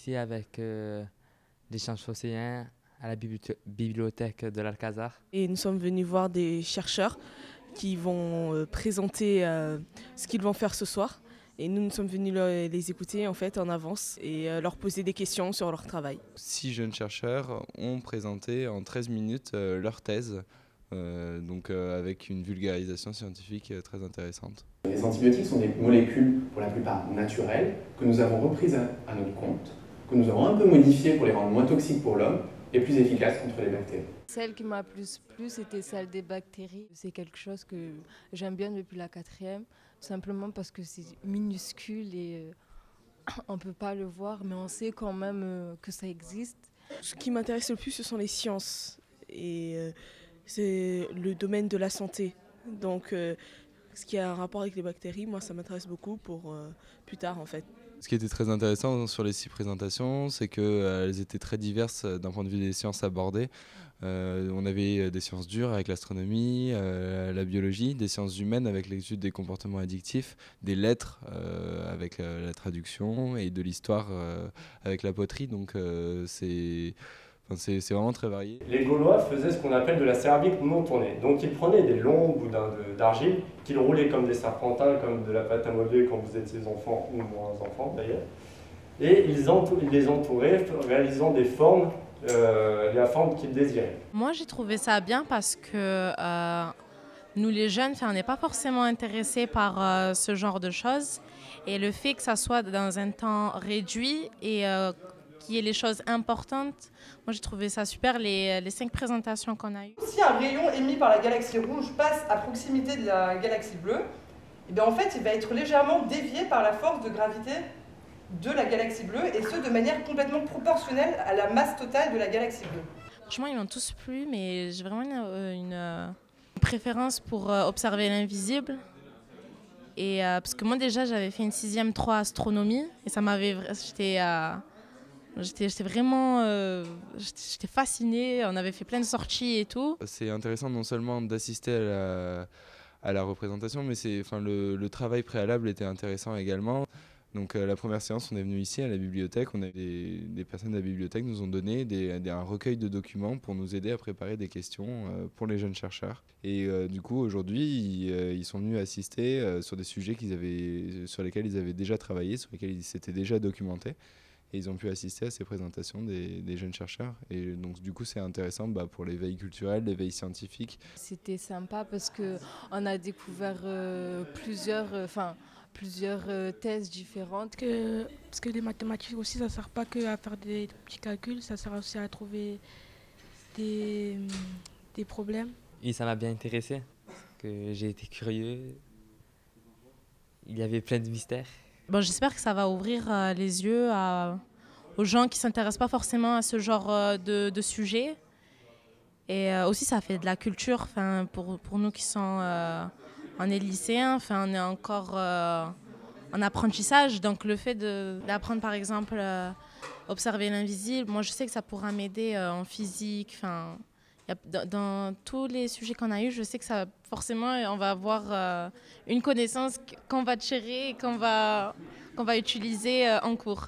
ici avec des sciences phocéens à la bibliothèque de l'Alcazar. Et nous sommes venus voir des chercheurs qui vont présenter ce qu'ils vont faire ce soir. Et nous sommes venus les écouter en fait en avance et leur poser des questions sur leur travail. 6 jeunes chercheurs ont présenté en 13 minutes leur thèse, avec une vulgarisation scientifique très intéressante. Les antibiotiques sont des molécules pour la plupart naturelles que nous avons reprises à notre compte, que nous avons un peu modifiées pour les rendre moins toxiques pour l'homme et plus efficaces contre les bactéries. Celle qui m'a plus plu, c'était celle des bactéries. C'est quelque chose que j'aime bien depuis la 4e, simplement parce que c'est minuscule et on ne peut pas le voir, mais on sait quand même que ça existe. Ce qui m'intéresse le plus, ce sont les sciences et c'est le domaine de la santé. Donc, ce qui a un rapport avec les bactéries, moi, ça m'intéresse beaucoup pour plus tard en fait. Ce qui était très intéressant sur les 6 présentations, c'est qu'elles étaient très diverses d'un point de vue des sciences abordées. On avait des sciences dures avec l'astronomie, la biologie, des sciences humaines avec l'étude des comportements addictifs, des lettres avec la traduction et de l'histoire avec la poterie. Donc c'est vraiment très varié. Les Gaulois faisaient ce qu'on appelle de la céramique non tournée. Donc ils prenaient des longs bouts d'argile qu'ils roulaient comme des serpentins, comme de la pâte à modeler quand vous étiez enfant ou moins enfant d'ailleurs. Et ils les entouraient, réalisant des formes, la forme qu'ils désiraient. Moi j'ai trouvé ça bien parce que nous les jeunes, on n'est pas forcément intéressés par ce genre de choses. Et le fait que ça soit dans un temps réduit et qu'il y ait les choses importantes, moi j'ai trouvé ça super, les 5 présentations qu'on a eues. Si un rayon émis par la galaxie rouge passe à proximité de la galaxie bleue, et bien en fait il va être légèrement dévié par la force de gravité de la galaxie bleue, et ce de manière complètement proportionnelle à la masse totale de la galaxie bleue. Franchement ils m'ont tous plu, mais j'ai vraiment une préférence pour observer l'invisible. Et parce que moi déjà j'avais fait une 6e 3 astronomie et ça m'avait... J'étais vraiment j'étais fascinée, on avait fait plein de sorties et tout. C'est intéressant non seulement d'assister à la représentation, mais le travail préalable était intéressant également. Donc la première séance, on est venu ici à la bibliothèque, des personnes de la bibliothèque nous ont donné un recueil de documents pour nous aider à préparer des questions pour les jeunes chercheurs. Et du coup aujourd'hui ils sont venus assister sur des sujets sur lesquels ils avaient déjà travaillé, sur lesquels ils s'étaient déjà documentés. Et ils ont pu assister à ces présentations des jeunes chercheurs. Et donc du coup c'est intéressant pour l'éveil culturel, l'éveil scientifique. C'était sympa parce qu'on a découvert plusieurs thèses différentes. Parce que les mathématiques aussi, ça ne sert pas que à faire des petits calculs, ça sert aussi à trouver des problèmes. Et ça m'a bien intéressé, parce que j'ai été curieux. Il y avait plein de mystères. Bon, j'espère que ça va ouvrir les yeux aux gens qui ne s'intéressent pas forcément à ce genre de sujet. Et aussi, ça fait de la culture pour nous qui sont... on est lycéens, on est encore en apprentissage. Donc le fait d'apprendre par exemple observer l'invisible, moi je sais que ça pourra m'aider en physique. Dans tous les sujets qu'on a eus, je sais que ça, forcément on va avoir une connaissance qu'on va tirer et qu'on va utiliser en cours.